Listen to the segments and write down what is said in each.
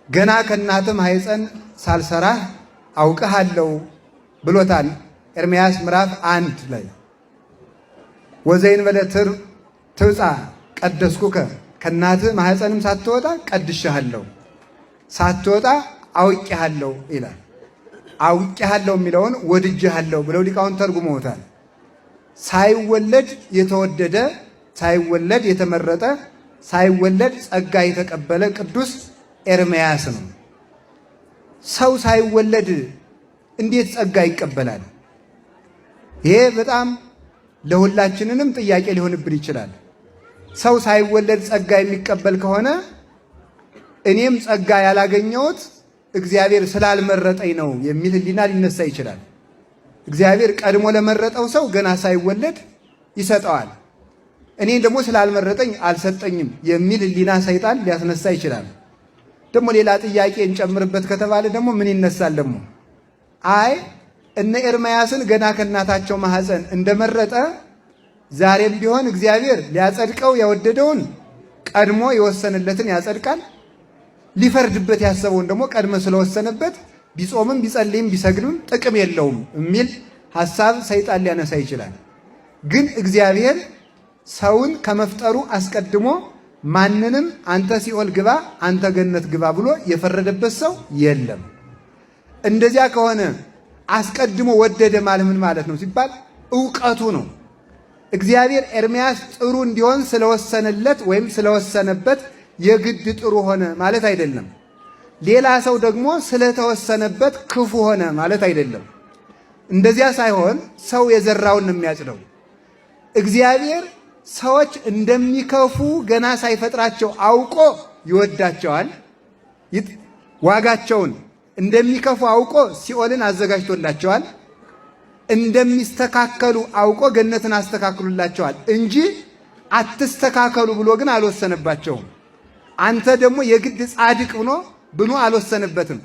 ገና ከእናትህ ማኅፀን ሳልሰራህ አውቅሃለሁ ብሎታል። ኤርምያስ ምዕራፍ 1 ላይ ወዘእንበለ ትውፃእ ቀደስኩከ፣ ከእናትህ ማኅፀንም ሳትወጣ ቀድሼሃለሁ፣ ሳትወጣ አውቄሃለሁ ይላል። አውቄሃለሁ የሚለውን ወድጄሃለሁ ብለው ሊቃውንት ተርጉመውታል። ሳይወለድ የተወደደ፣ ሳይወለድ የተመረጠ፣ ሳይወለድ ጸጋ የተቀበለ ቅዱስ ኤርምያስ ነው። ሰው ሳይወለድ እንዴት ጸጋ ይቀበላል? ይሄ በጣም ለሁላችንንም ጥያቄ ሊሆንብን ይችላል። ሰው ሳይወለድ ጸጋ የሚቀበል ከሆነ እኔም ጸጋ ያላገኘሁት እግዚአብሔር ስላልመረጠኝ ነው የሚል ሕሊና ሊነሳ ይችላል። እግዚአብሔር ቀድሞ ለመረጠው ሰው ገና ሳይወለድ ይሰጠዋል። እኔን ደግሞ ስላልመረጠኝ አልሰጠኝም የሚል ሕሊና ሰይጣን ሊያስነሳ ይችላል። ደግሞ ሌላ ጥያቄ እንጨምርበት ከተባለ ደግሞ ምን ይነሳል? ደግሞ አይ እነ ኤርምያስን ገና ከእናታቸው ማኅፀን እንደመረጠ ዛሬም ቢሆን እግዚአብሔር ሊያጸድቀው የወደደውን ቀድሞ የወሰነለትን ያጸድቃል፣ ሊፈርድበት ያሰበውን ደግሞ ቀድሞ ስለወሰነበት ቢጾምም ቢጸልይም ቢሰግድም ጥቅም የለውም የሚል ሐሳብ ሰይጣን ሊያነሳ ይችላል። ግን እግዚአብሔር ሰውን ከመፍጠሩ አስቀድሞ ማንንም አንተ ሲኦል ግባ፣ አንተ ገነት ግባ ብሎ የፈረደበት ሰው የለም። እንደዚያ ከሆነ አስቀድሞ ወደደ ማለት ምን ማለት ነው ሲባል ዕውቀቱ ነው። እግዚአብሔር ኤርምያስ ጥሩ እንዲሆን ስለወሰነለት ወይም ስለወሰነበት የግድ ጥሩ ሆነ ማለት አይደለም። ሌላ ሰው ደግሞ ስለተወሰነበት ክፉ ሆነ ማለት አይደለም። እንደዚያ ሳይሆን ሰው የዘራውን ነው የሚያጭደው። እግዚአብሔር ሰዎች እንደሚከፉ ገና ሳይፈጥራቸው አውቆ ይወዳቸዋል። ዋጋቸውን እንደሚከፉ አውቆ ሲኦልን አዘጋጅቶላቸዋል። እንደሚስተካከሉ አውቆ ገነትን አስተካክሉላቸዋል እንጂ አትስተካከሉ ብሎ ግን አልወሰነባቸውም። አንተ ደግሞ የግድ ጻድቅ ብሎ አልወሰነበትም።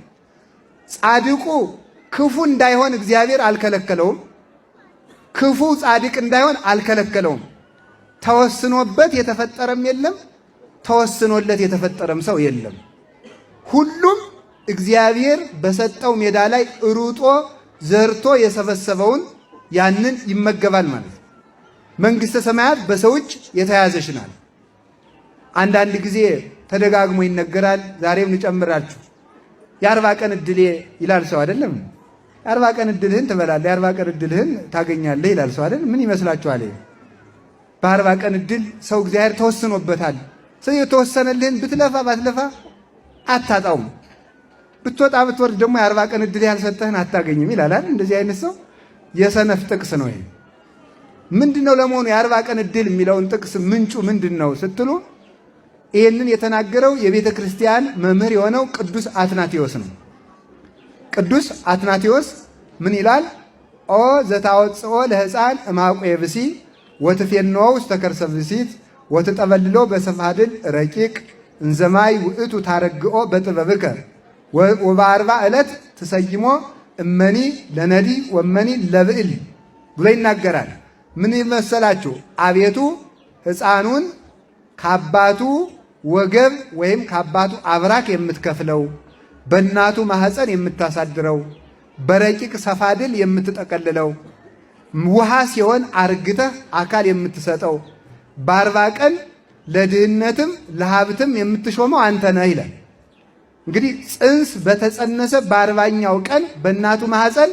ጻድቁ ክፉ እንዳይሆን እግዚአብሔር አልከለከለውም። ክፉ ጻድቅ እንዳይሆን አልከለከለውም። ተወስኖበት የተፈጠረም የለም፣ ተወስኖለት የተፈጠረም ሰው የለም። ሁሉም እግዚአብሔር በሰጠው ሜዳ ላይ ሩጦ ዘርቶ የሰበሰበውን ያንን ይመገባል ማለት ነው። መንግሥተ ሰማያት በሰው እጅ የተያዘች ናት። አንዳንድ ጊዜ ተደጋግሞ ይነገራል። ዛሬም ልጨምራችሁ። የ40 ቀን ዕድሌ ይላል ሰው አይደለም? የ40 ቀን ዕድልህን ትበላለህ፣ የ40 ቀን ዕድልህን ታገኛለህ ይላል ሰው አይደል? ምን ይመስላችኋል? በ40 ቀን ዕድል ሰው እግዚአብሔር ተወስኖበታል። ሰው የተወሰነልህን ብትለፋ ባትለፋ አታጣውም። ብትወጣ ብትወርድ ደግሞ የ40 ቀን ዕድል ያልሰጠህን አታገኝም ይላል። እንደዚህ አይነት ሰው የሰነፍ ጥቅስ ነው። ይሄ ምንድነው ለመሆኑ? የ40 ቀን ዕድል የሚለውን ጥቅስ ምንጩ ምንድነው ስትሉ ይህንን የተናገረው የቤተ ክርስቲያን መምህር የሆነው ቅዱስ አትናቴዎስ ነው። ቅዱስ አትናቴዎስ ምን ይላል? ኦ ዘታወፅኦ ለሕፃን እማቆ የብሲ ወትፌንዎ ውስተ ከርሰ ብእሲት ወትጠበልሎ በሰፋድል ረቂቅ እንዘማይ ውእቱ ታረግኦ በጥበብከ ወበ40 ዕለት ትሰይሞ እመኒ ለነዲ ወመኒ ለብዕል ብሎ ይናገራል። ምን ይመሰላችሁ? አቤቱ ሕፃኑን ከአባቱ ወገብ ወይም ከአባቱ አብራክ የምትከፍለው፣ በእናቱ ማኅፀን የምታሳድረው፣ በረቂቅ ሰፋድል የምትጠቀልለው፣ ውሃ ሲሆን አርግተህ አካል የምትሰጠው፣ በ40 ቀን ለድህነትም ለሀብትም የምትሾመው አንተ ነህ ይላል። እንግዲህ ጽንስ በተጸነሰ በ40ኛው ቀን በእናቱ ማኅፀን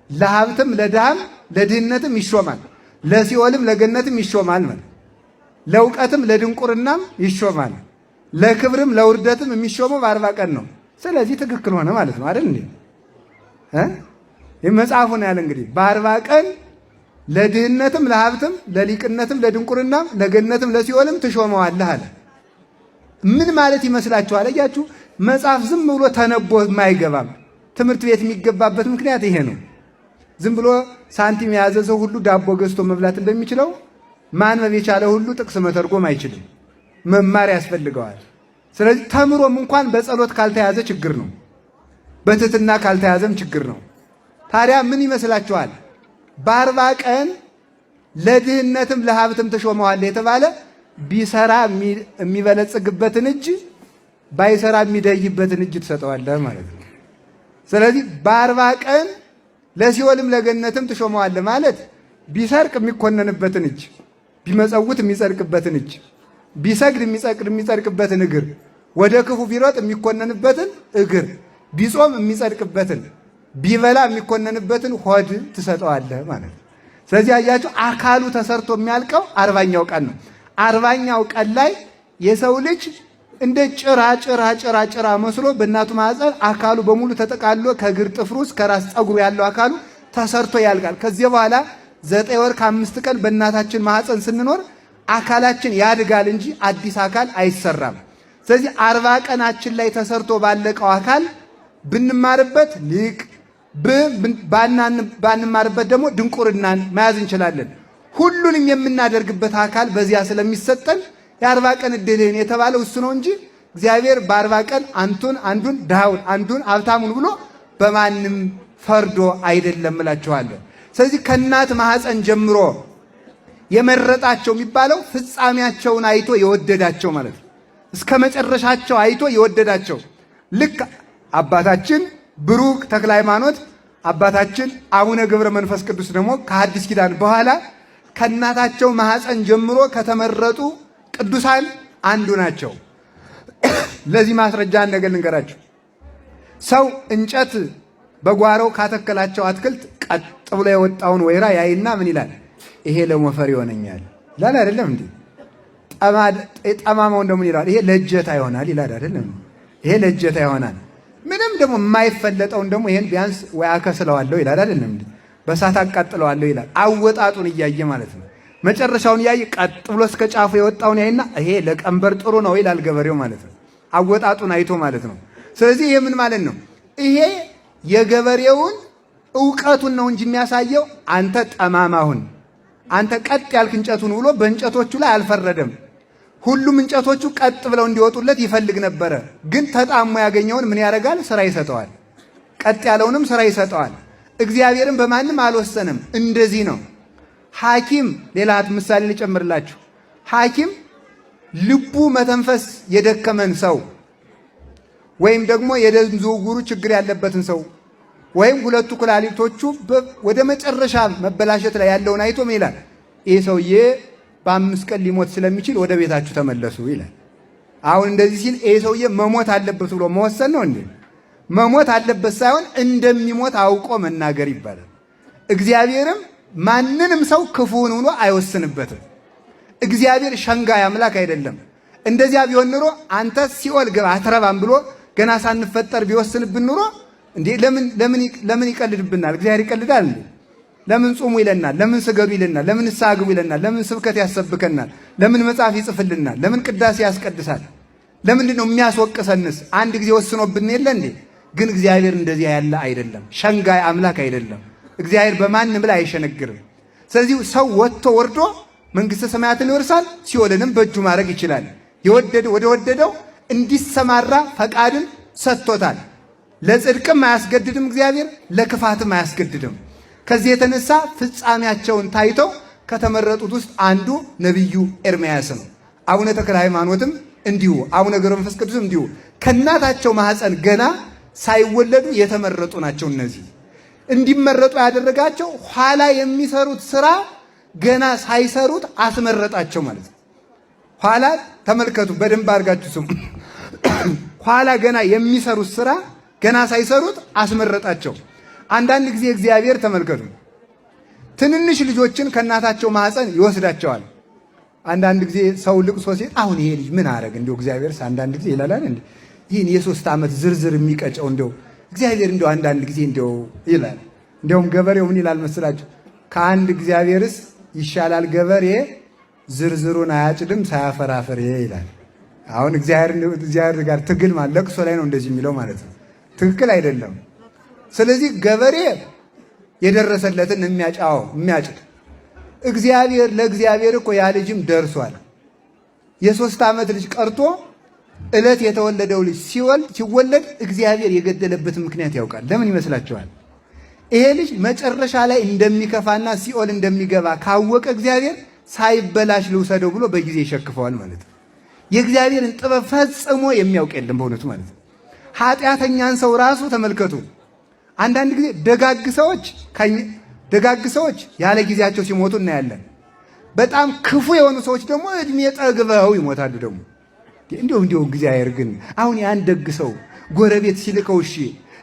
ለሀብትም ለድሃም ለድህነትም ይሾማል፣ ለሲኦልም ለገነትም ይሾማል ማለት ለእውቀትም ለድንቁርናም ይሾማል፣ ለክብርም ለውርደትም የሚሾመው በ40 ቀን ነው። ስለዚህ ትክክል ሆነ ማለት ነው አይደል እንዴ? መጽሐፉ ነው ያለ። እንግዲህ በ40 ቀን ለድህነትም ለሀብትም ለሊቅነትም ለድንቁርናም ለገነትም ለሲኦልም ትሾመዋለህ አለ። ምን ማለት ይመስላችኋል? አያችሁ፣ መጽሐፍ ዝም ብሎ ተነቦ የማይገባም ትምህርት ቤት የሚገባበት ምክንያት ይሄ ነው። ዝም ብሎ ሳንቲም የያዘ ሰው ሁሉ ዳቦ ገዝቶ መብላት እንደሚችለው ማንበብ የቻለ ሁሉ ጥቅስ መተርጎም አይችልም። መማር ያስፈልገዋል። ስለዚህ ተምሮም እንኳን በጸሎት ካልተያዘ ችግር ነው፣ በትህትና ካልተያዘም ችግር ነው። ታዲያ ምን ይመስላችኋል? በ40 ቀን ለድህነትም ለሀብትም ተሾመዋል የተባለ ቢሰራ የሚበለጽግበትን እጅ ባይሰራ የሚደይበትን እጅ ትሰጠዋለህ ማለት ነው። ስለዚህ በ40 ቀን ለሲኦልም ለገነትም ትሾመዋለህ ማለት ቢሰርቅ የሚኮነንበትን እጅ፣ ቢመጸውት የሚጸድቅበትን እጅ፣ ቢሰግድ የሚጸድቅበትን እግር፣ ወደ ክፉ ቢሮጥ የሚኮነንበትን እግር፣ ቢጾም የሚጸድቅበትን፣ ቢበላ የሚኮነንበትን ሆድ ትሰጠዋለህ ማለት ነው። ስለዚህ አያችሁ አካሉ ተሰርቶ የሚያልቀው 40ኛው ቀን ነው። 40ኛው ቀን ላይ የሰው ልጅ እንደ ጭራ መስሎ በእናቱ ማህፀን አካሉ በሙሉ ተጠቃሎ ከእግር ጥፍሩ እስከ ራስ ፀጉሩ ያለው አካሉ ተሰርቶ ያልቃል። ከዚህ በኋላ 9 ወር ከ5 ቀን በእናታችን ማህፀን ስንኖር አካላችን ያድጋል እንጂ አዲስ አካል አይሰራም። ስለዚህ 40 ቀናችን ላይ ተሰርቶ ባለቀው አካል ብንማርበት ሊቅ ባንማርበት ደግሞ ድንቁርናን መያዝ እንችላለን። ሁሉንም የምናደርግበት አካል በዚያ ስለሚሰጠን የ40 ቀን እድልህን የተባለው እሱ ነው እንጂ እግዚአብሔር በ40 ቀን አንዱን ድሃውን አንዱን ሀብታሙን ብሎ በማንም ፈርዶ አይደለም እላችኋለሁ። ስለዚህ ከእናት ማህፀን ጀምሮ የመረጣቸው የሚባለው ፍጻሜያቸውን አይቶ የወደዳቸው ማለት ነው። እስከ መጨረሻቸው አይቶ የወደዳቸው ልክ አባታችን ብሩክ ተክለ ሃይማኖት አባታችን አቡነ ገብረ መንፈስ ቅዱስ ደግሞ ከሐዲስ ኪዳን በኋላ ከእናታቸው ማህፀን ጀምሮ ከተመረጡ ቅዱሳን አንዱ ናቸው። ለዚህ ማስረጃ ነገር ልንገራችሁ። ሰው እንጨት በጓሮው ካተከላቸው አትክልት ቀጥ ብሎ የወጣውን ወይራ ያይና ምን ይላል? ይሄ ለሞፈር ይሆነኛል ይላል አይደለም እንዴ? ጠማማውን ደግሞ ይላል ይሄ ለእጀታ ይሆናል ይላል አይደለም? ይሄ ለእጀታ ይሆናል። ምንም ደግሞ የማይፈለጠውን ደግሞ ይሄን ቢያንስ ወይ አከስለዋለሁ ይላል አይደለም እንዴ? በሳት አቃጥለዋለሁ ይላል። አወጣጡን እያየ ማለት ነው። መጨረሻውን እያየ ቀጥ ብሎ እስከ ጫፉ የወጣውን ያይና ይሄ ለቀንበር ጥሩ ነው ይላል ገበሬው ማለት ነው። አወጣጡን አይቶ ማለት ነው። ስለዚህ ይሄ ምን ማለት ነው? ይሄ የገበሬውን ዕውቀቱን ነው እንጂ የሚያሳየው አንተ ጠማማሁን አንተ ቀጥ ያልክ እንጨቱን ብሎ በእንጨቶቹ ላይ አልፈረደም። ሁሉም እንጨቶቹ ቀጥ ብለው እንዲወጡለት ይፈልግ ነበረ። ግን ተጣሞ ያገኘውን ምን ያደርጋል? ስራ ይሰጠዋል። ቀጥ ያለውንም ስራ ይሰጠዋል። እግዚአብሔርን በማንም አልወሰንም። እንደዚህ ነው። ሐኪም ሌላ ምሳሌ ልጨምርላችሁ። ሐኪም ልቡ መተንፈስ የደከመን ሰው ወይም ደግሞ የደም ዝውውሩ ችግር ያለበትን ሰው ወይም ሁለቱ ኩላሊቶቹ ወደ መጨረሻ መበላሸት ላይ ያለውን አይቶ ምን ይላል? ይህ ሰውዬ በ5 ቀን ሊሞት ስለሚችል ወደ ቤታችሁ ተመለሱ ይላል። አሁን እንደዚህ ሲል ይህ ሰውዬ መሞት አለበት ብሎ መወሰን ነው እንዴ? መሞት አለበት ሳይሆን እንደሚሞት አውቆ መናገር ይባላል። እግዚአብሔርም ማንንም ሰው ክፉውን ሆኖ አይወስንበትም። እግዚአብሔር ሸንጋይ አምላክ አይደለም። እንደዚያ ቢሆን ኑሮ አንተ ሲኦል ግባ አትረባም ብሎ ገና ሳንፈጠር ቢወስንብን ኑሮ እንዴ ለምን ይቀልድብናል? እግዚአብሔር ይቀልዳል እንዴ? ለምን ጾሙ ይለናል? ለምን ስገዱ ይለናል? ለምን ንስሐ ግቡ ይለናል? ለምን ስብከት ያሰብከናል? ለምን መጽሐፍ ይጽፍልናል? ለምን ቅዳሴ ያስቀድሳል? ለምንድን ነው የሚያስወቅሰንስ? አንድ ጊዜ ወስኖብን የለ እንዴ? ግን እግዚአብሔር እንደዚያ ያለ አይደለም። ሸንጋይ አምላክ አይደለም። እግዚአብሔር በማንም ላይ አይሸነግርም። ስለዚህ ሰው ወጥቶ ወርዶ መንግሥተ ሰማያትን ይወርሳል፣ ሲኦልንም በእጁ ማድረግ ይችላል። ወደ ወደደው እንዲሰማራ ፈቃድን ሰጥቶታል። ለጽድቅም አያስገድድም እግዚአብሔር፣ ለክፋትም አያስገድድም። ከዚህ የተነሳ ፍጻሜያቸውን ታይተው ከተመረጡት ውስጥ አንዱ ነቢዩ ኤርምያስ ነው። አቡነ ተክለ ሃይማኖትም እንዲሁ፣ አቡነ ገብረ መንፈስ ቅዱስም እንዲሁ ከእናታቸው ማኅፀን ገና ሳይወለዱ የተመረጡ ናቸው። እነዚህ እንዲመረጡ ያደረጋቸው ኋላ የሚሰሩት ስራ ገና ሳይሰሩት አስመረጣቸው ማለት ነው። ኋላ ተመልከቱ፣ በደንብ አድርጋችሁ ስሙ። ኋላ ገና የሚሰሩት ስራ ገና ሳይሰሩት አስመረጣቸው። አንዳንድ ጊዜ እግዚአብሔር ተመልከቱ፣ ትንንሽ ልጆችን ከእናታቸው ማኅፀን ይወስዳቸዋል። አንዳንድ ጊዜ ሰው ልቅሶ ሲል አሁን ይሄ ልጅ ምን አረግ እንደው እግዚአብሔር አንዳንድ ጊዜ ይላል እንዴ ይህን የ3 ዓመት ዝርዝር የሚቀጨው እንደው እግዚአብሔር እንደው አንዳንድ ጊዜ እንደው ይላል። እንደውም ገበሬው ምን ይላል መስላችሁ? ከአንድ እግዚአብሔርስ ይሻላል ገበሬ ዝርዝሩን አያጭድም ሳያፈራፍር ይላል። አሁን እግዚአብሔር ጋር ትግል ማለት ለቅሶ ላይ ነው እንደዚህ የሚለው ማለት ነው። ትክክል አይደለም። ስለዚህ ገበሬ የደረሰለትን የሚያጭድ እግዚአብሔር ለእግዚአብሔር እኮ ያ ልጅም ደርሷል። የ3 ዓመት ልጅ ቀርቶ ዕለት የተወለደው ልጅ ሲወለድ እግዚአብሔር የገደለበትን ምክንያት ያውቃል። ለምን ይመስላችኋል? ይሄ ልጅ መጨረሻ ላይ እንደሚከፋና ሲኦል እንደሚገባ ካወቀ እግዚአብሔር ሳይበላሽ ልውሰደው ብሎ በጊዜ ይሸክፈዋል ማለት ነው። የእግዚአብሔርን ጥበብ ፈጽሞ የሚያውቅ የለም በእውነቱ ማለት ነው። ኃጢአተኛን ሰው ራሱ ተመልከቱ። አንዳንድ ጊዜ ደጋግ ሰዎች ያለ ጊዜያቸው ሲሞቱ እናያለን። በጣም ክፉ የሆኑ ሰዎች ደግሞ እድሜ ጠግበው ይሞታሉ። ደግሞ እንዲሁ እግዚአብሔር ግን አሁን ያን ደግ ሰው ጎረቤት ሲልከው እሺ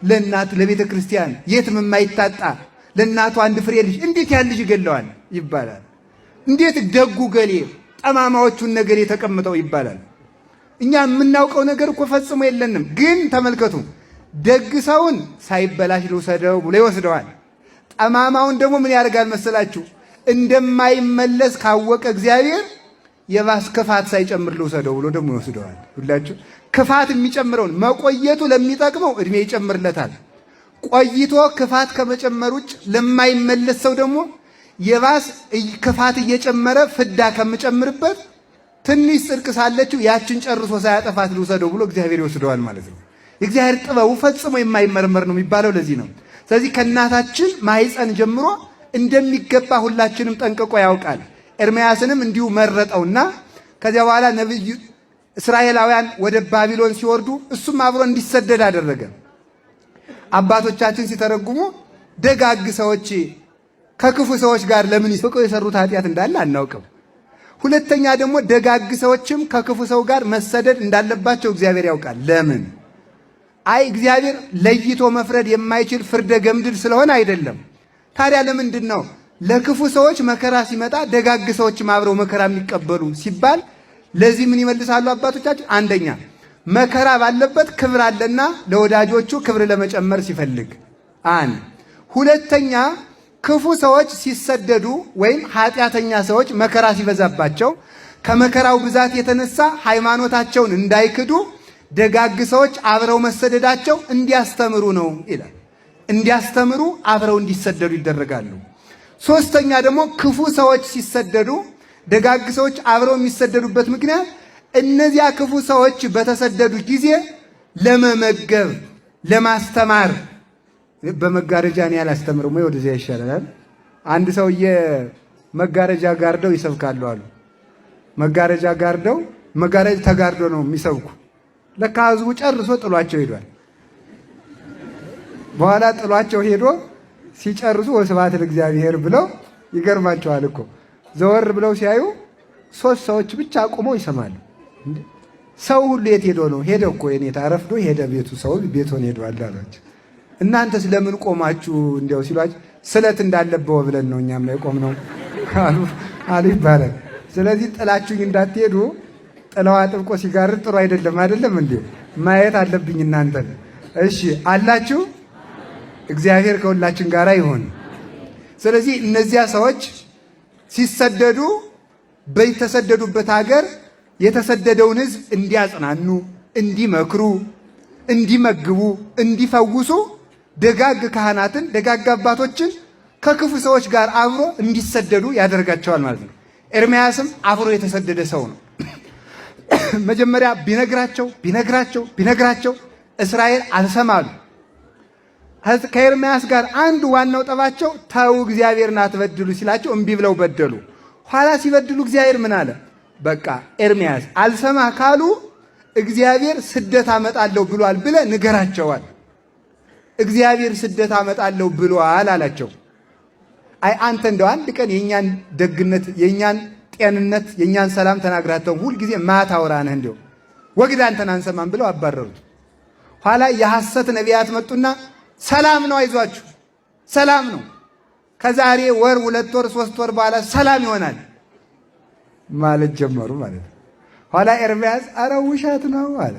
ለእናት ለቤተ ክርስቲያን የትም የማይታጣ ለእናቱ አንድ ፍሬ ልጅ እንዴት ያን ልጅ ይገለዋል ይባላል። እንዴት ደጉ ገሌ ጠማማዎቹን ነገር የተቀምጠው ይባላል። እኛ የምናውቀው ነገር እኮ ፈጽሞ የለንም። ግን ተመልከቱ፣ ደግ ሰውን ሳይበላሽ ልውሰደው ብሎ ይወስደዋል። ጠማማውን ደግሞ ምን ያደርጋል መሰላችሁ? እንደማይመለስ ካወቀ እግዚአብሔር የባስ ክፋት ሳይጨምር ልውሰደው ብሎ ደግሞ ይወስደዋል። ሁላችሁ ክፋት የሚጨምረውን መቆየቱ ለሚጠቅመው እድሜ ይጨምርለታል። ቆይቶ ክፋት ከመጨመር ውጭ ለማይመለስ ሰው ደግሞ የባስ ክፋት እየጨመረ ፍዳ ከምጨምርበት ትንሽ ጽድቅ ሳለችው ያችን ጨርሶ ሳያጠፋት ልውሰደው ብሎ እግዚአብሔር ይወስደዋል ማለት ነው። የእግዚአብሔር ጥበቡ ፈጽሞ የማይመረመር ነው የሚባለው ለዚህ ነው። ስለዚህ ከእናታችን ማኅፀን ጀምሮ እንደሚገባ ሁላችንም ጠንቅቆ ያውቃል። ኤርምያስንም እንዲሁ መረጠውና ከዚያ በኋላ ነብዩ እስራኤላውያን ወደ ባቢሎን ሲወርዱ እሱም አብሮ እንዲሰደድ አደረገ። አባቶቻችን ሲተረጉሙ ደጋግ ሰዎች ከክፉ ሰዎች ጋር ለምን ይስቁ የሰሩት ኃጢአት እንዳለ አናውቅም። ሁለተኛ ደግሞ ደጋግ ሰዎችም ከክፉ ሰው ጋር መሰደድ እንዳለባቸው እግዚአብሔር ያውቃል። ለምን? እግዚአብሔር ለይቶ መፍረድ የማይችል ፍርደ ገምድል ስለሆነ አይደለም። ታዲያ ለምንድን ነው ለክፉ ሰዎች መከራ ሲመጣ ደጋግ ሰዎችም አብረው መከራ የሚቀበሉ ሲባል ለዚህ ምን ይመልሳሉ አባቶቻችን? አንደኛ መከራ ባለበት ክብር አለና ለወዳጆቹ ክብር ለመጨመር ሲፈልግ አንድ። ሁለተኛ ክፉ ሰዎች ሲሰደዱ ወይም ኃጢአተኛ ሰዎች መከራ ሲበዛባቸው ከመከራው ብዛት የተነሳ ሃይማኖታቸውን እንዳይክዱ ደጋግ ሰዎች አብረው መሰደዳቸው እንዲያስተምሩ ነው ይላል። እንዲያስተምሩ አብረው እንዲሰደዱ ይደረጋሉ። ሶስተኛ ደግሞ ክፉ ሰዎች ሲሰደዱ ደጋግ ሰዎች አብረው የሚሰደዱበት ምክንያት እነዚያ ክፉ ሰዎች በተሰደዱ ጊዜ ለመመገብ፣ ለማስተማር በመጋረጃ እኔ አላስተምርም ወይ ወደዚያ ይሻላል። አንድ ሰውዬ መጋረጃ ጋርደው ይሰብካሉ አሉ። መጋረጃ ተጋርዶ ነው የሚሰብኩ። ለካ ህዝቡ ጨርሶ ጥሏቸው ሄዷል። በኋላ ጥሏቸው ሄዶ ሲጨርሱ ወስብሐት ለእግዚአብሔር ብለው ይገርማቸዋል እኮ ዘወር ብለው ሲያዩ 3 ሰዎች ብቻ ቆመው ይሰማሉ። ሰው ሁሉ የት ሄዶ ነው? ሄደ እኮ የኔታ ረፍዶ ሄደ፣ ቤቱ ሰው ቤቱን ሄዷል አሏቸው። እናንተስ ለምን ቆማችሁ እንዲያው ሲሏቸው ስለት እንዳለበው ብለን ነው እኛም ላይ ቆም ነው አሉ ይባላል። ስለዚህ ጥላችሁኝ እንዳትሄዱ፣ ጥላዋ ጥብቆ ሲጋርድ ጥሩ አይደለም እንዴ? ማየት አለብኝ እናንተን። እሺ አላችሁ። እግዚአብሔር ከሁላችን ጋር ይሁን። ስለዚህ እነዚያ ሰዎች ሲሰደዱ በተሰደዱበት ሀገር የተሰደደውን ሕዝብ እንዲያጽናኑ፣ እንዲመክሩ፣ እንዲመግቡ፣ እንዲፈውሱ ደጋግ ካህናትን ደጋግ አባቶችን ከክፉ ሰዎች ጋር አብሮ እንዲሰደዱ ያደርጋቸዋል ማለት ነው። ኤርምያስም አብሮ የተሰደደ ሰው ነው። መጀመሪያ ቢነግራቸው እስራኤል አልሰማሉ። ከኤርምያስ ጋር አንዱ ዋናው ጠባቸው ተው እግዚአብሔርን አትበድሉ ሲላቸው እምቢ ብለው በደሉ። ኋላ ሲበድሉ እግዚአብሔር ምን አለ? በቃ ኤርምያስ አልሰማ ካሉ እግዚአብሔር ስደት አመጣለሁ ብሏል ብለ ንገራቸዋል። እግዚአብሔር ስደት አመጣለሁ ብሏል አላቸው። አንተ እንደው አንድ ቀን የኛን ደግነት፣ የኛን ጤንነት፣ የኛን ሰላም ተናግራተው ሁልጊዜ ማታወራነህ እንደው ወግድ አንተን አንሰማም ብለው አባረሩት። ኋላ የሐሰት ነቢያት መጡና ሰላም ነው፣ አይዟችሁ ሰላም ነው፣ ከዛሬ ወር 2 ወር 3 ወር በኋላ ሰላም ይሆናል ማለት ጀመሩ ማለት ነው። ኋላ ኤርምያስ አረ ውሸት ነው አለ።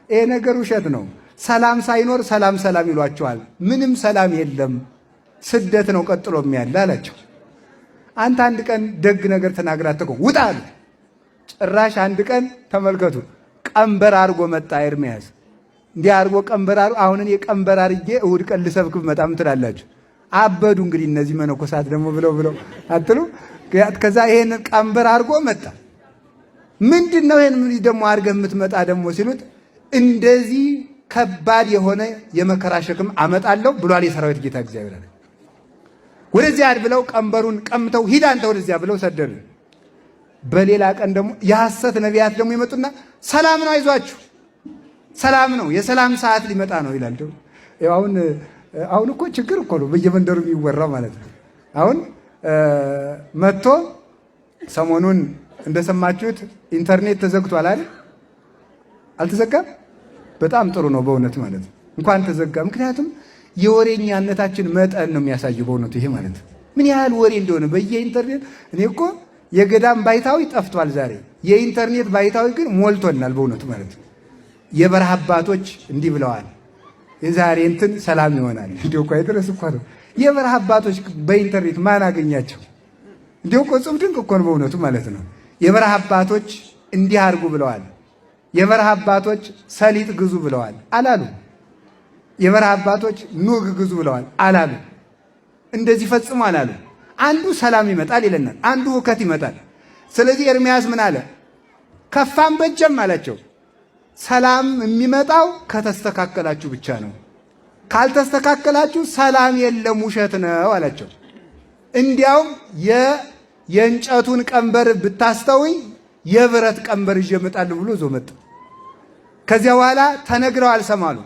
ይሄ ነገር ውሸት ነው። ሰላም ሳይኖር ሰላም ይሏቸዋል። ምንም ሰላም የለም፣ ስደት ነው ቀጥሎ የሚያለ አላቸው። አንተ አንድ ቀን ደግ ነገር ተናግራት ተቆ ውጣ አሉ። ጭራሽ አንድ ቀን ተመልከቱ፣ ቀንበር አድርጎ መጣ ኤርምያስ። እንዲህ አድርጎ ቀንበር አድርጎ አሁን እኔ ቀንበር አድርጌ እሑድ ቀን ልሰብክ መጣም ትላላችሁ። አበዱ እንግዲህ እነዚህ መነኮሳት ደግሞ ብለው አትሉ። ከዛ ይሄን ቀንበር አድርጎ መጣ። ምንድነው ይሄን ምን ደግሞ አድርገህ የምትመጣ ደግሞ ሲሉት እንደዚህ ከባድ የሆነ የመከራ ሸክም አመጣለሁ ብሏል የሰራዊት ጌታ እግዚአብሔር አለ። ወደዚያ ብለው ቀንበሩን ቀምተው ሂድ አንተ ወደዚያ ብለው ሰደዱ። በሌላ ቀን ደግሞ የሐሰት ነቢያት ደግሞ ይመጡና ሰላም ነው አይዟችሁ፣ ሰላም ነው፣ የሰላም ሰዓት ሊመጣ ነው ይላል። አሁን እኮ ችግር እኮ ነው በየመንደሩ የሚወራው ማለት ነው። አሁን መጥቶ ሰሞኑን እንደሰማችሁት ኢንተርኔት ተዘግቷል አይደል? አልተዘጋም? በጣም ጥሩ ነው በእውነት ማለት ነው። እንኳን ተዘጋ። ምክንያቱም የወሬኛነታችን መጠን ነው የሚያሳየው በእውነቱ ይሄ ማለት ነው። ምን ያህል ወሬ እንደሆነ በየኢንተርኔት እኔ እኮ የገዳም ባይታዊ ጠፍቷል ዛሬ፣ የኢንተርኔት ባይታዊ ግን ሞልቶናል በእውነቱ ማለት ነው። የበረሃ አባቶች እንዲህ ብለዋል፣ የዛሬ እንትን ሰላም ይሆናል። እንዲሁ እኮ አይደረስ እኮ ነው። የበረሃ አባቶች በኢንተርኔት ማን አገኛቸው? እንዲሁ እኮ ጽሑፍ ድንቅ እኮ ነው በእውነቱ ማለት ነው። የበረሃ አባቶች እንዲህ አድርጉ ብለዋል። የበረሃ አባቶች ሰሊጥ ግዙ ብለዋል አላሉ? የበረሃ አባቶች ኑግ ግዙ ብለዋል አላሉ? እንደዚህ ፈጽሞ አላሉ። አንዱ ሰላም ይመጣል ይለናል፣ አንዱ ሁከት ይመጣል። ስለዚህ ኤርምያስ ምን አለ? ከፋም በጀም አላቸው፣ ሰላም የሚመጣው ከተስተካከላችሁ ብቻ ነው። ካልተስተካከላችሁ ሰላም የለም፣ ውሸት ነው አላቸው። እንዲያውም የእንጨቱን ቀንበር ብታስተውኝ የብረት ቀንበር ይዤ እመጣለሁ ብሎ ዞ መጣ። ከዚያ በኋላ ተነግረው አልሰማሉ።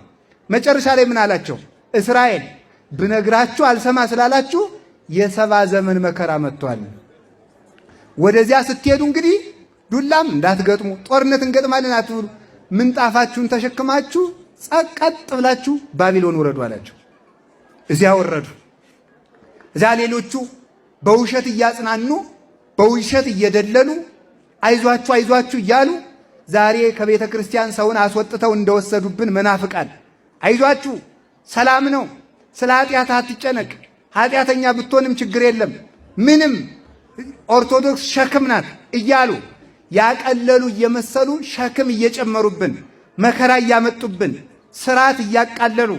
መጨረሻ ላይ ምን አላቸው? እስራኤል ብነግራችሁ አልሰማ ስላላችሁ የ70 ዘመን መከራ መጥቷል። ወደዚያ ስትሄዱ እንግዲህ ዱላም እንዳትገጥሙ፣ ጦርነት እንገጥማለን አትብሉ፣ ምንጣፋችሁን ተሸክማችሁ ጸቀጥ ብላችሁ ባቢሎን ውረዱ አላቸው። እዚያ ወረዱ። እዚያ ሌሎቹ በውሸት እያጽናኑ በውሸት እየደለሉ አይዟችሁ አይዟችሁ እያሉ ዛሬ ከቤተ ክርስቲያን ሰውን አስወጥተው እንደወሰዱብን መናፍቃን አይዟችሁ ሰላም ነው፣ ስለ ኃጢአት አትጨነቅ፣ ኃጢአተኛ ብትሆንም ችግር የለም፣ ምንም ኦርቶዶክስ ሸክም ናት እያሉ ያቀለሉ እየመሰሉ ሸክም እየጨመሩብን መከራ እያመጡብን ስርዓት እያቃለሉ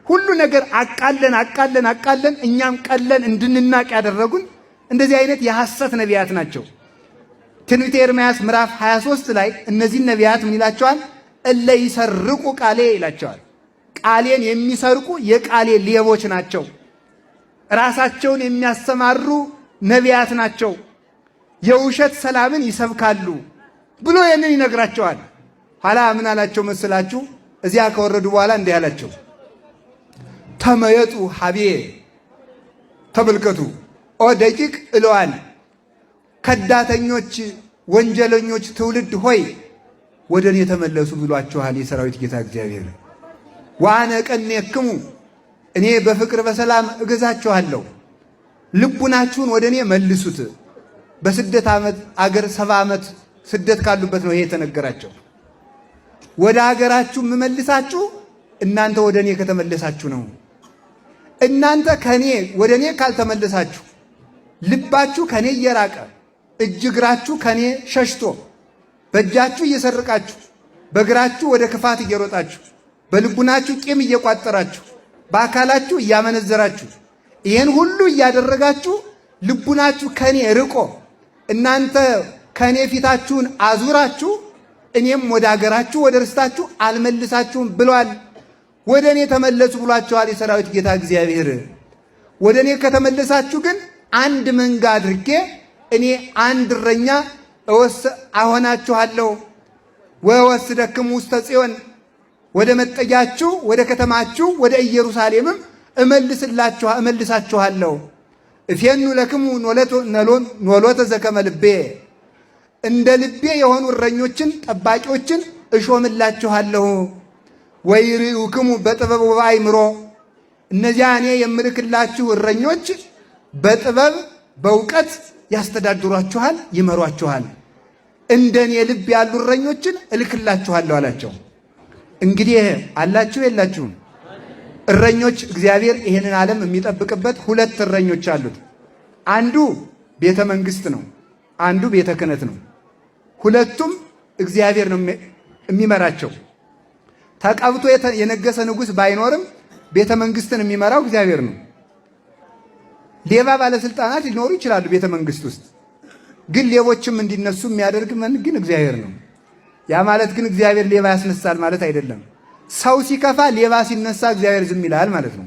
ሁሉ ነገር አቃለን እኛም ቀለን እንድንናቅ ያደረጉን እንደዚህ አይነት የሐሰት ነቢያት ናቸው። ትንቢተ ኤርምያስ ምዕራፍ 23 ላይ እነዚህን ነቢያት ምን ይላቸዋል? እለ ይሰርቁ ቃሌ ይላቸዋል። ቃሌን የሚሰርቁ የቃሌ ሌቦች ናቸው፣ ራሳቸውን የሚያሰማሩ ነቢያት ናቸው፣ የውሸት ሰላምን ይሰብካሉ ብሎ ይህንን ይነግራቸዋል። ኋላ ምን አላቸው መስላችሁ? እዚያ ከወረዱ በኋላ እንዲህ አላቸው፣ ተመየጡ ሀቤ፣ ተመልከቱ ኦ ደቂቅ እለዋል፣ ከዳተኞች ወንጀለኞች ትውልድ ሆይ ወደ እኔ ተመለሱ ብሏችኋል የሰራዊት ጌታ እግዚአብሔር። ወአነ እቀኔክሙ፣ እኔ በፍቅር በሰላም እገዛችኋለሁ። ልቡናችሁን ወደ እኔ መልሱት። በስደት ዓመት አገር 70 ዓመት ስደት ካሉበት ነው ይሄ የተነገራቸው። ወደ አገራችሁ የምመልሳችሁ እናንተ ወደ እኔ ከተመለሳችሁ ነው። እናንተ ከኔ ወደ እኔ ካልተመለሳችሁ፣ ልባችሁ ከኔ እየራቀ እጅ እግራችሁ ከኔ ሸሽቶ በእጃችሁ እየሰርቃችሁ በእግራችሁ ወደ ክፋት እየሮጣችሁ በልቡናችሁ ቂም እየቋጠራችሁ በአካላችሁ እያመነዘራችሁ ይህን ሁሉ እያደረጋችሁ ልቡናችሁ ከኔ ርቆ እናንተ ከኔ ፊታችሁን አዙራችሁ እኔም ወደ አገራችሁ ወደ ርስታችሁ አልመልሳችሁም ብሏል። ወደ እኔ ተመለሱ ብሏችኋል የሰራዊት ጌታ እግዚአብሔር። ወደ እኔ ከተመለሳችሁ ግን አንድ መንጋ አድርጌ እኔ አንድ እረኛ አሆናችኋለሁ። ወወስደክሙ ውስተ ጽዮን፣ ወደ መጠጊያችሁ ወደ ከተማችሁ ወደ ኢየሩሳሌምም እመልሳችኋለሁ። እፌኑ ለክሙ ኖሎተ ዘከመ ልቤ፣ እንደ ልቤ የሆኑ እረኞችን ጠባቂዎችን እሾምላችኋለሁ። ወይርኡክሙ በጥበብ ወበአእምሮ፣ እነዚያ እኔ የምልክላችሁ እረኞች በጥበብ በእውቀት ያስተዳድሯችኋል፣ ይመሯችኋል። እንደኔ ልብ ያሉ እረኞችን እልክላችኋለሁ አላቸው። እንግዲህ አላችሁ የላችሁም? እረኞች እግዚአብሔር ይህንን ዓለም የሚጠብቅበት 2 እረኞች አሉት። አንዱ ቤተ መንግስት ነው፣ አንዱ ቤተ ክህነት ነው። ሁለቱም እግዚአብሔር ነው የሚመራቸው። ተቀብቶ የነገሰ ንጉሥ ባይኖርም ቤተ መንግስትን የሚመራው እግዚአብሔር ነው። ሌባ ባለስልጣናት ሊኖሩ ይችላሉ ቤተ መንግስት ውስጥ፣ ግን ሌቦችም እንዲነሱ የሚያደርግ ግን እግዚአብሔር ነው። ያ ማለት ግን እግዚአብሔር ሌባ ያስነሳል ማለት አይደለም። ሰው ሲከፋ ሌባ ሲነሳ እግዚአብሔር ዝም ይላል ማለት ነው።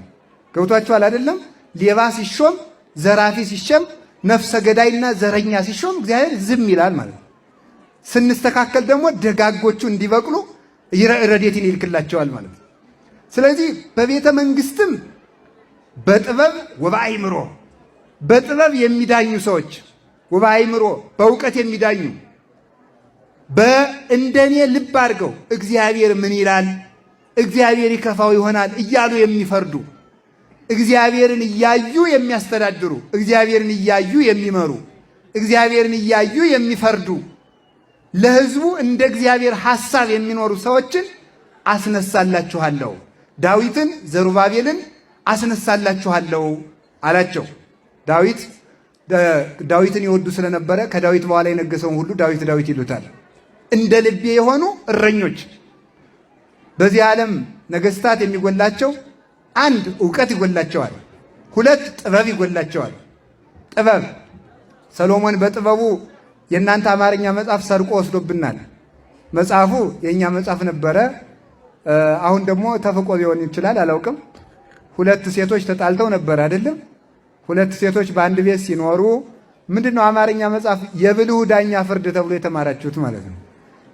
ገብቷችኋል አይደለም? ሌባ ሲሾም፣ ዘራፊ ሲሾም፣ ነፍሰ ገዳይና ዘረኛ ሲሾም እግዚአብሔር ዝም ይላል ማለት ነው። ስንስተካከል ደግሞ ደጋጎቹ እንዲበቅሉ ረድኤትን ይልክላቸዋል ማለት ነው። ስለዚህ በቤተ መንግስትም በጥበብ ወበአእምሮ በጥበብ የሚዳኙ ሰዎች ወበአእምሮ በእውቀት የሚዳኙ እንደኔ ልብ አድርገው እግዚአብሔር ምን ይላል፣ እግዚአብሔር ይከፋው ይሆናል እያሉ የሚፈርዱ እግዚአብሔርን እያዩ የሚያስተዳድሩ እግዚአብሔርን እያዩ የሚመሩ እግዚአብሔርን እያዩ የሚፈርዱ ለሕዝቡ እንደ እግዚአብሔር ሐሳብ የሚኖሩ ሰዎችን አስነሳላችኋለሁ፣ ዳዊትን ዘሩባቤልን አስነሳላችኋለሁ አላቸው። ዳዊትን ይወዱ ስለነበረ ከዳዊት በኋላ የነገሰውን ሁሉ ዳዊት ዳዊት ይሉታል። እንደ ልቤ የሆኑ እረኞች። በዚህ ዓለም ነገስታት የሚጎላቸው አንድ እውቀት ይጎላቸዋል፣ ሁለት ጥበብ ይጎላቸዋል። ጥበብ ሰሎሞን በጥበቡ የእናንተ አማርኛ መጽሐፍ ሰርቆ ወስዶብናል። መጽሐፉ የእኛ መጽሐፍ ነበረ። አሁን ደግሞ ተፍቆ ሊሆን ይችላል አላውቅም። ሁለት ሴቶች ተጣልተው ነበር አይደለም? ሁለት ሴቶች በአንድ ቤት ሲኖሩ ምንድነው አማርኛ መጽሐፍ የብልሁ ዳኛ ፍርድ ተብሎ የተማራችሁት ማለት ነው።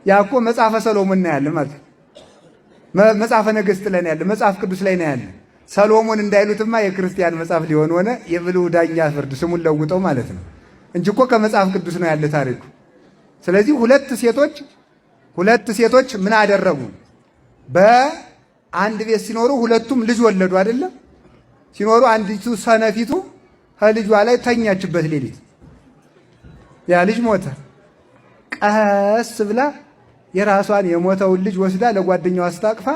ያ እኮ መጽሐፈ ሰሎሞን ነው ያለ ማለት መጽሐፈ ነገሥት ላይ ነው ያለ፣ መጽሐፍ ቅዱስ ላይ ነው ያለ። ሰሎሞን እንዳይሉትማ የክርስቲያን መጽሐፍ ሊሆን ሆነ የብልሁ ዳኛ ፍርድ ስሙን ለውጠው ማለት ነው እንጂ እኮ ከመጽሐፍ ቅዱስ ነው ያለ ታሪኩ። ስለዚህ ሁለት ሴቶች ምን አደረጉ? በአንድ ቤት ሲኖሩ ሁለቱም ልጅ ወለዱ አይደለም? ሲኖሩ አንዲቱ ሰነፊቱ ከልጇ ላይ ተኛችበት ሌሊት። ያ ልጅ ሞተ። ቀስ ብላ የራሷን የሞተውን ልጅ ወስዳ ለጓደኛዋ አስታቅፋ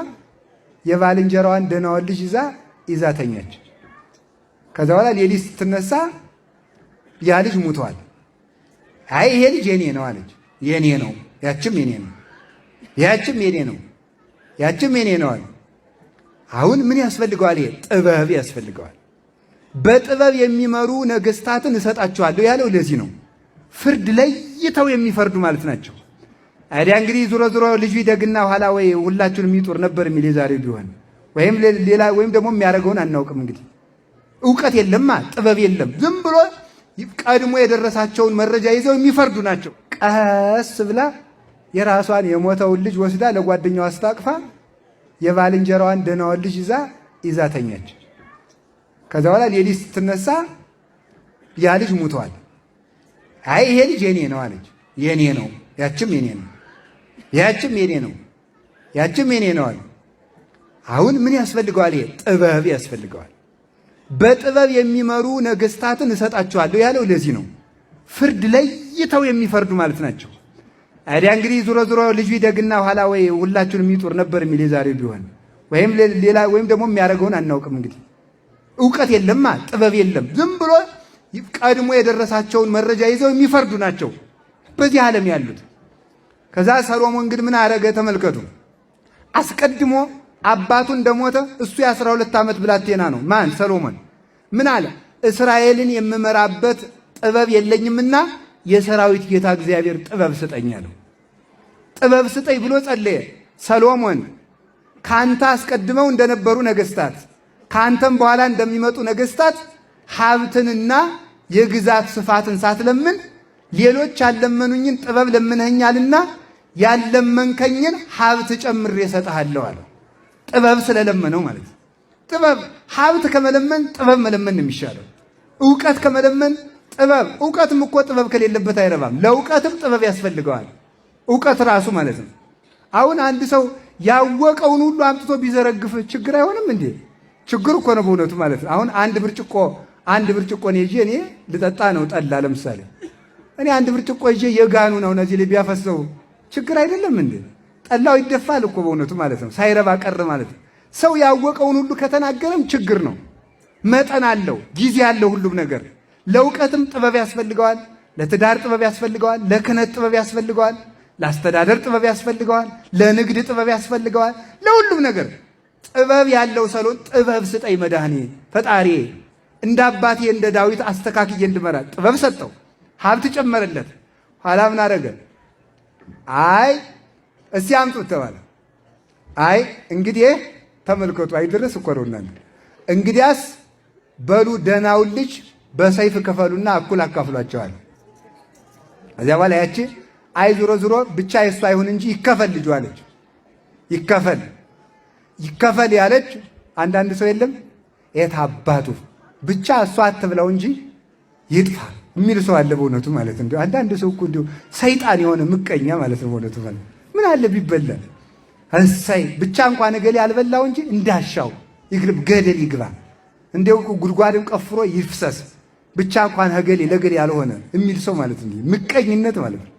የባልንጀራዋን ደህናውን ልጅ ይዛ ተኛች። ከዛ በኋላ ሌሊት ስትነሳ ያ ልጅ ሙቷል። አይ ይሄ ልጅ የኔ ነው አለች። የኔ ነው፣ ያችም የኔ ነው፣ ያችም የኔ ነው፣ ያችም የኔ ነው አለ። አሁን ምን ያስፈልገዋል? ይሄ ጥበብ ያስፈልገዋል። በጥበብ የሚመሩ ነገስታትን እሰጣቸዋለሁ ያለው ለዚህ ነው። ፍርድ ለይተው የሚፈርዱ ማለት ናቸው። አይዲያ እንግዲህ ዙሮ ልጁ ይደግና ኋላ ወይ ሁላችሁንም ይጦር ነበር የሚል የዛሬው ቢሆን ወይም ደግሞ የሚያደርገውን አናውቅም። እንግዲህ እውቀት የለማ ጥበብ የለም። ዝም ብሎ ቀድሞ የደረሳቸውን መረጃ ይዘው የሚፈርዱ ናቸው። ቀስ ብላ የራሷን የሞተውን ልጅ ወስዳ ለጓደኛዋ አስታቅፋ የባልንጀራዋን ደህናውን ልጅ ይዛ ተኛች። ከዛ በኋላ ሌሊት ስትነሳ ያ ልጅ ሙቷል። አይ ይሄ ልጅ የኔ ነው አለች። የኔ ነው፣ ያችም የኔ ነው፣ ያችም የኔ ነው፣ ያችም የኔ ነው አለ። አሁን ምን ያስፈልገዋል? ይሄ ጥበብ ያስፈልገዋል። በጥበብ የሚመሩ ነገስታትን እሰጣቸዋለሁ ያለው ለዚህ ነው። ፍርድ ለይተው የሚፈርዱ ማለት ናቸው። አይዲያ እንግዲህ ዙሮ ልጁ ይደግና ኋላ ወይ ሁላችሁንም ይጦር ነበር የሚል የዛሬው ቢሆን ወይም ደግሞ የሚያደርገውን አናውቅም። እንግዲህ እውቀት የለማ ጥበብ የለም። ዝም ብሎ ቀድሞ የደረሳቸውን መረጃ ይዘው የሚፈርዱ ናቸው በዚህ ዓለም ያሉት። ከዛ ሰሎሞን እንግዲህ ምን አደረገ? ተመልከቱ። አስቀድሞ አባቱ እንደሞተ እሱ የ12 ዓመት ብላቴና ነው። ማን? ሰሎሞን። ምን አለ? እስራኤልን የምመራበት ጥበብ የለኝምና የሰራዊት ጌታ እግዚአብሔር ጥበብ ስጠኝ አለው። ጥበብ ስጠኝ ብሎ ጸለየ። ሰሎሞን ካንተ አስቀድመው እንደነበሩ ነገስታት፣ ካንተም በኋላ እንደሚመጡ ነገስታት ሀብትንና የግዛት ስፋትን ሳትለምን ሌሎች ያለመኑኝን ጥበብ ለምነኛልና ያለመንከኝን ሀብት ጨምሬ እሰጥሃለሁ አለው። ጥበብ ስለለመነው ማለት ነው። ጥበብ ሀብት ከመለመን ጥበብ መለመን ነው የሚሻለው። እውቀት ከመለመን ጥበብ። እውቀትም እኮ ጥበብ ከሌለበት አይረባም። ለእውቀትም ጥበብ ያስፈልገዋል። እውቀት ራሱ ማለት ነው። አሁን አንድ ሰው ያወቀውን ሁሉ አምጥቶ ቢዘረግፍ ችግር አይሆንም እንዴ? ችግር እኮ ነው በእውነቱ ማለት ነው። አሁን አንድ ብርጭቆ ነው ይዤ እኔ ልጠጣ ነው ጠላ ለምሳሌ እኔ አንድ ብርጭቆ ይዤ የጋኑ ነው እነዚህ ላይ ቢያፈሰው ችግር አይደለም እንዴ? ጠላው ይደፋል እኮ በእውነቱ ማለት ነው። ሳይረባ ቀር ማለት ነው። ሰው ያወቀውን ሁሉ ከተናገረም ችግር ነው። መጠን አለው፣ ጊዜ አለው ሁሉም ነገር። ለእውቀትም ጥበብ ያስፈልገዋል። ለትዳር ጥበብ ያስፈልገዋል። ለክህነት ጥበብ ያስፈልገዋል። ለአስተዳደር ጥበብ ያስፈልገዋል። ለንግድ ጥበብ ያስፈልገዋል። ለሁሉም ነገር ጥበብ ያለው ሰሎን ጥበብ ስጠኝ መድኃኔ ፈጣሪ እንደ አባቴ እንደ ዳዊት አስተካክዬ እንድመራ ጥበብ ሰጠው፣ ሀብት ጨመረለት። ኋላ ምን አደረገ? አይ እስቲ አምጡት ተባለ። አይ እንግዲህ ተመልከቱ፣ አይደረስ እኮ ነው እናንተ። እንግዲያስ በሉ ደህናውን ልጅ በሰይፍ ክፈሉና እኩል አካፍሏቸዋል። እዚያ በኋላ ያቺ አይ ዞሮ ዞሮ ብቻ የሱ አይሁን እንጂ ይከፈል ልጁ አለች። ይከፈል ያለች አንዳንድ ሰው የለም የት አባቱ ብቻ እሷ አትብለው እንጂ ይጥፋ የሚል ሰው አለ። በእውነቱ ማለት እንዲሁ አንዳንድ ሰው እኮ እንዲሁ ሰይጣን የሆነ ምቀኛ ማለት ነው። በእውነቱ ማለት ምን አለ ቢበላ እሰይ ብቻ እንኳን እገሌ አልበላው እንጂ እንዳሻው ይግብ ገደል ይግባ እንደው ጉድጓድም ቀፍሮ ይፍሰስ ብቻ እንኳን እገሌ ለገሌ ያልሆነ የሚል ሰው ማለት ነው። ምቀኝነት ማለት ነው።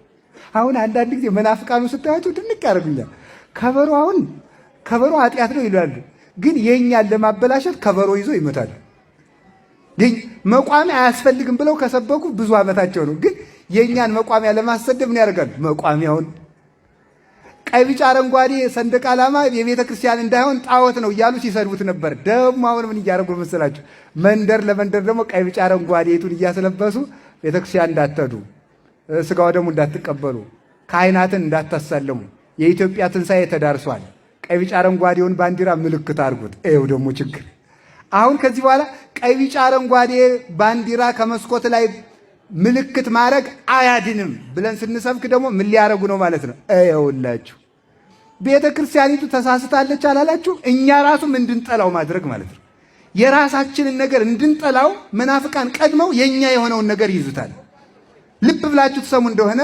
አሁን አንዳንድ ጊዜ መናፍቃኑ ስታያቸው ድንቅ ያደርጉኛል። ከበሮ ኃጢአት ነው ይላሉ፣ ግን የእኛን ለማበላሸት ከበሮ ይዞ ይመታሉ። መቋሚያ አያስፈልግም ብለው ከሰበኩ ብዙ ዓመታቸው ነው። ግን የእኛን መቋሚያ ለማሰደብ ምን ያደርጋሉ? መቋሚያውን ቀይ ቢጫ አረንጓዴ ሰንደቅ ዓላማ የቤተ ክርስቲያን እንዳይሆን ጣዖት ነው እያሉ ሲሰድቡት ነበር። ደግሞ አሁን ምን እያደረጉ መሰላችሁ? መንደር ለመንደር ደግሞ ቀይ ቢጫ አረንጓዴቱን እያስለበሱ ቤተ ክርስቲያን እንዳትሄዱ፣ ስጋው ደግሞ እንዳትቀበሉ፣ ካህናትን እንዳታሳለሙ፣ የኢትዮጵያ ትንሣኤ ተዳርሷል፣ ቀይ ቢጫ አረንጓዴውን ባንዲራ ምልክት አድርጉት። ይኸው ደግሞ ችግር አሁን ከዚህ በኋላ ቀይ ቢጫ አረንጓዴ ባንዲራ ከመስኮት ላይ ምልክት ማድረግ አያድንም ብለን ስንሰብክ ደግሞ ምን ሊያረጉ ነው ማለት ነው? ይኸውላችሁ ቤተ ክርስቲያኒቱ ተሳስታለች አላላችሁ? እኛ ራሱም እንድንጠላው ማድረግ ማለት ነው። የራሳችንን ነገር እንድንጠላው መናፍቃን ቀድመው የኛ የሆነውን ነገር ይዙታል። ልብ ብላችሁ ትሰሙ እንደሆነ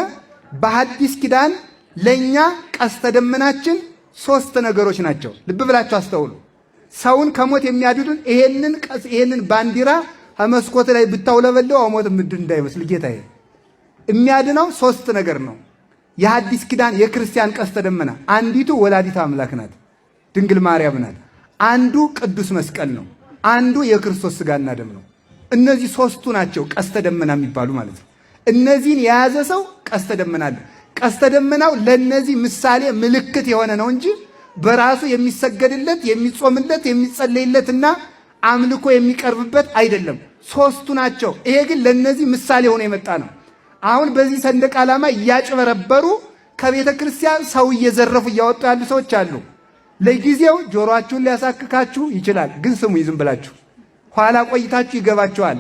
በሐዲስ ኪዳን ለኛ ቀስተ ደመናችን 3 ነገሮች ናቸው። ልብ ብላችሁ አስተውሉ። ሰውን ከሞት የሚያድዱን ይሄንን ባንዲራ መስኮት ላይ ብታውለበለው ሞት ምድር እንዳይመስል ጌታዬ የሚያድነው 3 ነገር ነው። የሐዲስ ኪዳን የክርስቲያን ቀስተ ደመና አንዲቱ ወላዲት አምላክ ናት፣ ድንግል ማርያም ናት። አንዱ ቅዱስ መስቀል ነው። አንዱ የክርስቶስ ሥጋና ደም ነው። እነዚህ 3ቱ ናቸው ቀስተ ደመና የሚባሉ ማለት ነው። እነዚህን የያዘ ሰው ቀስተ ደመና አለ። ቀስተ ደመናው ለነዚህ ምሳሌ ምልክት የሆነ ነው እንጂ በራሱ የሚሰገድለት የሚጾምለት የሚጸለይለትና አምልኮ የሚቀርብበት አይደለም። 3ቱ ናቸው። ይሄ ግን ለነዚህ ምሳሌ ሆኖ የመጣ ነው። አሁን በዚህ ሰንደቅ ዓላማ እያጭበረበሩ ከቤተ ክርስቲያን ሰው እየዘረፉ እያወጡ ያሉ ሰዎች አሉ። ለጊዜው ጆሮአችሁን ሊያሳክካችሁ ይችላል። ግን ስሙ ዝም ብላችሁ ኋላ ቆይታችሁ ይገባችኋል።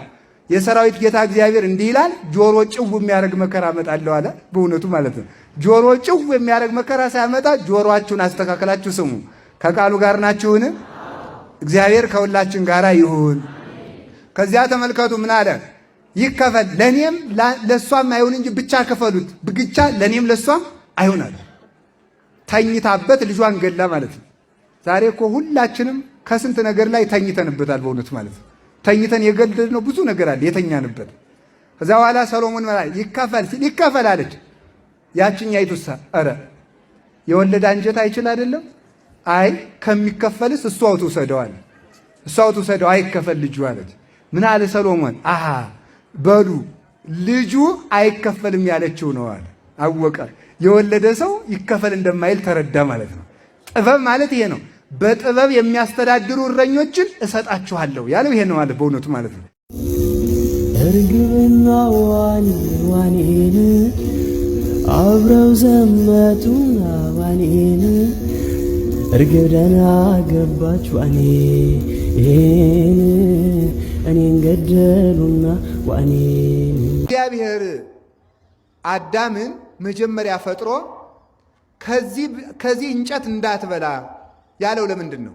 የሰራዊት ጌታ እግዚአብሔር እንዲህ ይላል፣ ጆሮ ጭው የሚያደርግ መከራ አመጣለሁ አለ። በእውነቱ ማለት ነው። ጆሮ ጭው የሚያደርግ መከራ ሳያመጣ ጆሮአችሁን አስተካከላችሁ ስሙ። ከቃሉ ጋር ናችሁን? እግዚአብሔር ከሁላችን ጋር ይሁን። ከዚያ ተመልከቱ ምን አለ? ይከፈል ለኔም ለሷም አይሁን እንጂ ብቻ ከፈሉት ብቻ ለኔም ለሷም አይሁን አለ። ተኝታበት ልጇን ገላ ማለት ነው። ዛሬ እኮ ሁላችንም ከስንት ነገር ላይ ተኝተንበታል። በእውነቱ ማለት ነው። ተኝተን የገደልነው ብዙ ነገር አለ የተኛንበት። ከዛ በኋላ ሰሎሞን ማለት ይከፈል ሲል ይከፈል አለች። ያችኛይቱሳ ኧረ የወለደ አንጀት አይችል አይደለም? አይ ከሚከፈልስ እሷው ትውሰደዋል፣ እሷው ትውሰደው አይከፈል ልጁ አለች። ምን አለ ሰሎሞን? አሃ በሉ ልጁ አይከፈልም ያለችው ነው አለ። አወቀ። የወለደ ሰው ይከፈል እንደማይል ተረዳ ማለት ነው። ጥበብ ማለት ይሄ ነው። በጥበብ የሚያስተዳድሩ እረኞችን እሰጣችኋለሁ ያለው ይሄ ነው ማለት በእውነቱ ማለት ነው። እርግብና ዋኔን አብረው ዘመቱና ዋኔን እርግብ ደህና ገባች ዋኔን እኔን ገደሉና ዋኔን። እግዚአብሔር አዳምን መጀመሪያ ፈጥሮ ከዚህ እንጨት እንዳትበላ ያለው ለምንድን ነው?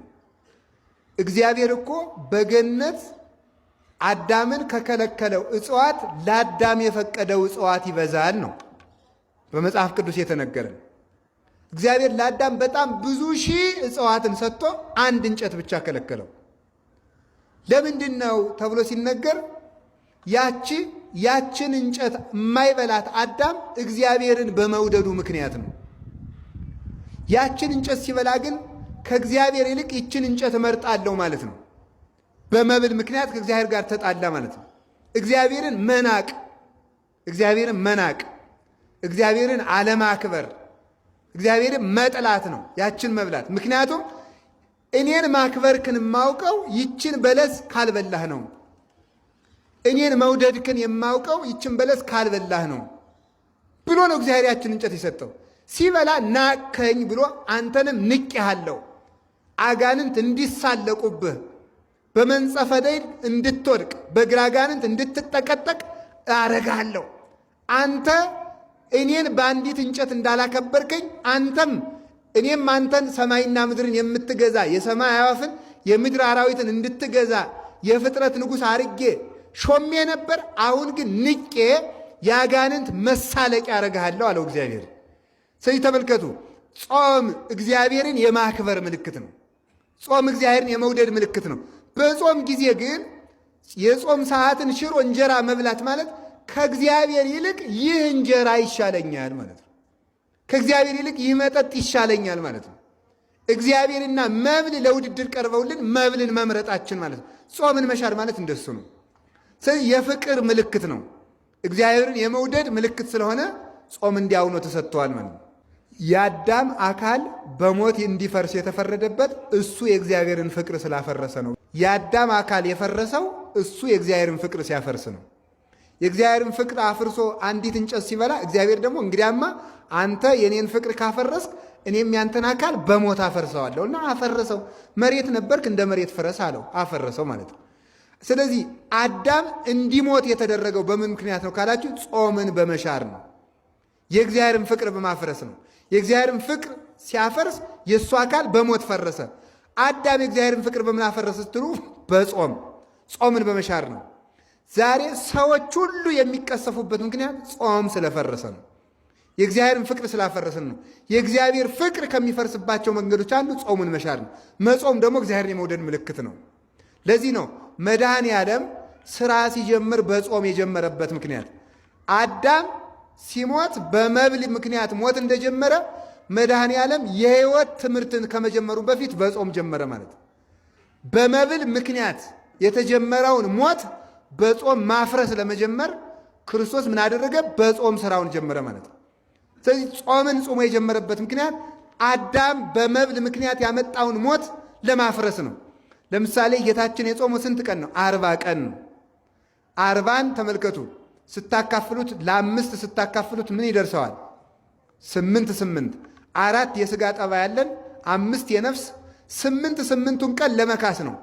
እግዚአብሔር እኮ በገነት አዳምን ከከለከለው እጽዋት ለአዳም የፈቀደው እጽዋት ይበዛል ነው በመጽሐፍ ቅዱስ የተነገረን። እግዚአብሔር ለአዳም በጣም ብዙ ሺህ እጽዋትን ሰጥቶ አንድ እንጨት ብቻ ከለከለው። ለምንድን ነው ተብሎ ሲነገር ያችን እንጨት የማይበላት አዳም እግዚአብሔርን በመውደዱ ምክንያት ነው። ያችን እንጨት ሲበላ ግን ከእግዚአብሔር ይልቅ ይችን እንጨት እመርጣለሁ ማለት ነው። በመብል ምክንያት ከእግዚአብሔር ጋር ተጣላ ማለት ነው። እግዚአብሔርን መናቅ፣ እግዚአብሔርን አለማክበር፣ እግዚአብሔርን መጥላት ነው ያችን መብላት። ምክንያቱም እኔን ማክበርክን የማውቀው ይችን በለስ ካልበላህ ነው። እኔን መውደድክን የማውቀው ይችን በለስ ካልበላህ ነው ብሎ ነው እግዚአብሔር ያችን እንጨት የሰጠው። ሲበላ ናቀኝ ብሎ አንተንም ንቄሃለሁ፣ አጋንንት እንዲሳለቁብህ፣ በመንጸፈ ደይን እንድትወድቅ፣ በግራ አጋንንት እንድትጠቀጠቅ አረጋለሁ። አንተ እኔን በአንዲት እንጨት እንዳላከበርከኝ አንተም እኔም አንተን ሰማይና ምድርን የምትገዛ የሰማይ አዕዋፍን የምድር አራዊትን እንድትገዛ የፍጥረት ንጉሥ አርጌ ሾሜ ነበር። አሁን ግን ንቄ የአጋንንት መሳለቂያ ያደርግሃለሁ አለው እግዚአብሔር። ስለዚህ ተመልከቱ፣ ጾም እግዚአብሔርን የማክበር ምልክት ነው። ጾም እግዚአብሔርን የመውደድ ምልክት ነው። በጾም ጊዜ ግን የጾም ሰዓትን ሽሮ እንጀራ መብላት ማለት ከእግዚአብሔር ይልቅ ይህ እንጀራ ይሻለኛል ማለት ነው። ከእግዚአብሔር ይልቅ ይህ መጠጥ ይሻለኛል ማለት ነው። እግዚአብሔርና መብል ለውድድር ቀርበውልን መብልን መምረጣችን ማለት ነው። ጾምን መሻር ማለት እንደሱ ነው። ስለዚህ የፍቅር ምልክት ነው። እግዚአብሔርን የመውደድ ምልክት ስለሆነ ጾም እንዲያው ነው ተሰጥቷል ማለት ነው። የአዳም አካል በሞት እንዲፈርስ የተፈረደበት እሱ የእግዚአብሔርን ፍቅር ስላፈረሰ ነው። የአዳም አካል የፈረሰው እሱ የእግዚአብሔርን ፍቅር ሲያፈርስ ነው። የእግዚአብሔርን ፍቅር አፍርሶ አንዲት እንጨት ሲበላ እግዚአብሔር ደግሞ እንግዲያማ አንተ የኔን ፍቅር ካፈረስክ እኔም ያንተን አካል በሞት አፈርሰዋለሁ እና አፈረሰው። መሬት ነበርክ እንደ መሬት ፍረስ አለው፣ አፈረሰው ማለት ነው። ስለዚህ አዳም እንዲሞት የተደረገው በምን ምክንያት ነው ካላችሁ፣ ጾምን በመሻር ነው። የእግዚአብሔርን ፍቅር በማፍረስ ነው። የእግዚአብሔርን ፍቅር ሲያፈርስ የእሱ አካል በሞት ፈረሰ። አዳም የእግዚአብሔርን ፍቅር በምን አፈረሰ ስትሉ፣ በጾም ጾምን በመሻር ነው። ዛሬ ሰዎች ሁሉ የሚቀሰፉበት ምክንያት ጾም ስለፈረሰ ነው። የእግዚአብሔርን ፍቅር ስላፈረስን ነው። የእግዚአብሔር ፍቅር ከሚፈርስባቸው መንገዶች አንዱ ጾምን መሻር ነው። መጾም ደግሞ እግዚአብሔርን የመውደድ ምልክት ነው። ለዚህ ነው መድኃኔ ዓለም ሥራ ሲጀምር በጾም የጀመረበት ምክንያት። አዳም ሲሞት በመብል ምክንያት ሞት እንደጀመረ መድኃኔ ዓለም የሕይወት ትምህርትን ከመጀመሩ በፊት በጾም ጀመረ ማለት ነው። በመብል ምክንያት የተጀመረውን ሞት በጾም ማፍረስ ለመጀመር ክርስቶስ ምን አደረገ? በጾም ሥራውን ጀመረ ማለት ነው። ስለዚህ ጾምን ጾሞ የጀመረበት ምክንያት አዳም በመብል ምክንያት ያመጣውን ሞት ለማፍረስ ነው። ለምሳሌ ጌታችን የጾመው ስንት ቀን ነው? 40 ቀን ነው። 40ን ተመልከቱ። ስታካፍሉት ለ5 ስታካፍሉት ምን ይደርሰዋል? 8 4 የሥጋ ጠባይ ያለን 5 የነፍስ 8ቱን ቀን ለመካስ ነው።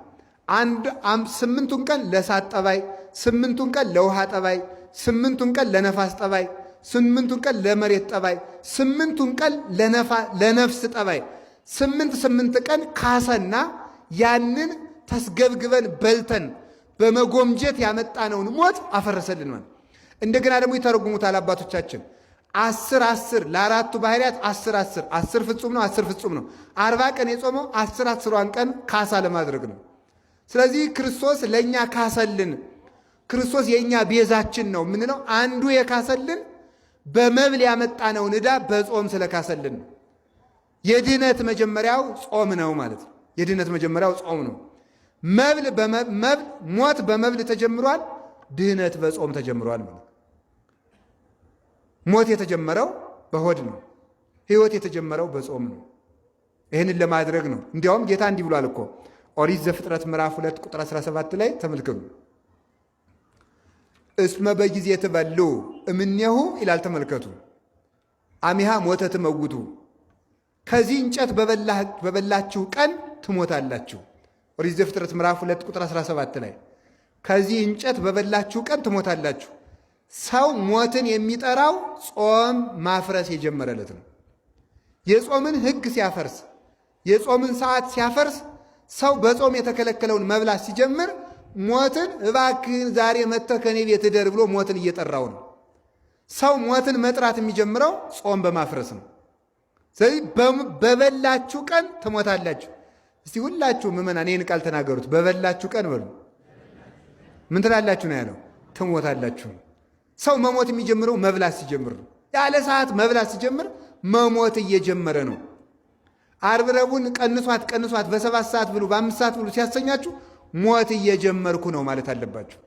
8ቱን ቀን ለእሳት ጠባይ፣ 8ቱን ቀን ለውሃ ጠባይ፣ 8ቱን ቀን ለነፋስ ጠባይ፣ 8ቱን ቀን ለመሬት ጠባይ፣ 8ቱን ቀን ለነፍስ ጠባይ 8 ቀን ካሰና ያንን ተስገብግበን በልተን በመጎምጀት ያመጣነውን ሞት አፈረሰልን ማለት። እንደገና ደግሞ ይተረጉሙታል አባቶቻችን 10 ለአራቱ ባህሪያት 10 ፍጹም ነው፣ 10 ፍጹም ነው። 40 ቀን የጾመው 10ዋን ቀን ካሳ ለማድረግ ነው። ስለዚህ ክርስቶስ ለእኛ ካሰልን፣ ክርስቶስ የእኛ ቤዛችን ነው የምንለው አንዱ የካሰልን በመብል ያመጣነውን ዕዳ በጾም ስለካሰልን ነው። የድህነት መጀመሪያው ጾም ነው ማለት ነው። የድህነት መጀመሪያው ጾም ነው። ሞት በመብል ተጀምሯል፣ ድህነት በጾም ተጀምሯል ማለት ነው። ሞት የተጀመረው በሆድ ነው። ሕይወት የተጀመረው በጾም ነው። ይህንን ለማድረግ ነው። እንዲያውም ጌታ እንዲህ ብሏል እኮ ኦሪት ዘፍጥረት ምዕራፍ 2 ቁጥር 17 ላይ ተመልከቱ። እስመ በጊዜ ትበሉ እምኔሁ ይላል። ተመልከቱ። አሚሃ ሞተ ትመውቱ፣ ከዚህ እንጨት በበላችሁ ቀን ትሞታላችሁ። ኦሪት ዘፍጥረት ምዕራፍ 2 ቁጥር 17 ላይ ከዚህ እንጨት በበላችሁ ቀን ትሞታላችሁ። ሰው ሞትን የሚጠራው ጾም ማፍረስ የጀመረለት ነው። የጾምን ሕግ ሲያፈርስ፣ የጾምን ሰዓት ሲያፈርስ፣ ሰው በጾም የተከለከለውን መብላት ሲጀምር ሞትን እባክህን ዛሬ መጥተህ ከኔ ቤት እደር ብሎ ሞትን እየጠራው ነው። ሰው ሞትን መጥራት የሚጀምረው ጾም በማፍረስ ነው። ስለዚህ በበላችሁ ቀን ትሞታላችሁ። እስቲ ሁላችሁ ምዕመናን ይህን ቃል ተናገሩት። በበላችሁ ቀን በሉ። ምን ትላላችሁ ነው ያለው? ትሞታላችሁ። ሰው መሞት የሚጀምረው መብላት ሲጀምር ነው። ያለ ሰዓት መብላት ሲጀምር መሞት እየጀመረ ነው። ዓርብ ረቡዕን ቀንሷት በ7 ሰዓት ብሉ፣ በ5 ሰዓት ብሉ ሲያሰኛችሁ ሞት እየጀመርኩ ነው ማለት አለባችሁ።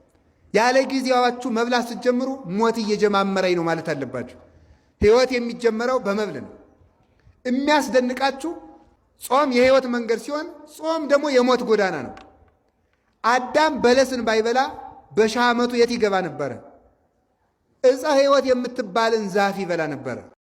ያለ ጊዜያችሁ መብላት ስትጀምሩ ሞት እየጀማመረኝ ነው ማለት አለባችሁ። ሕይወት የሚጀመረው በመብል ነው። የሚያስደንቃችሁ ጾም የሕይወት መንገድ ሲሆን፣ ጾም ደግሞ የሞት ጎዳና ነው። አዳም በለስን ባይበላ በ1000 ዓመቱ የት ይገባ ነበረ? ዕፀ ሕይወት የምትባልን ዛፍ ይበላ ነበረ።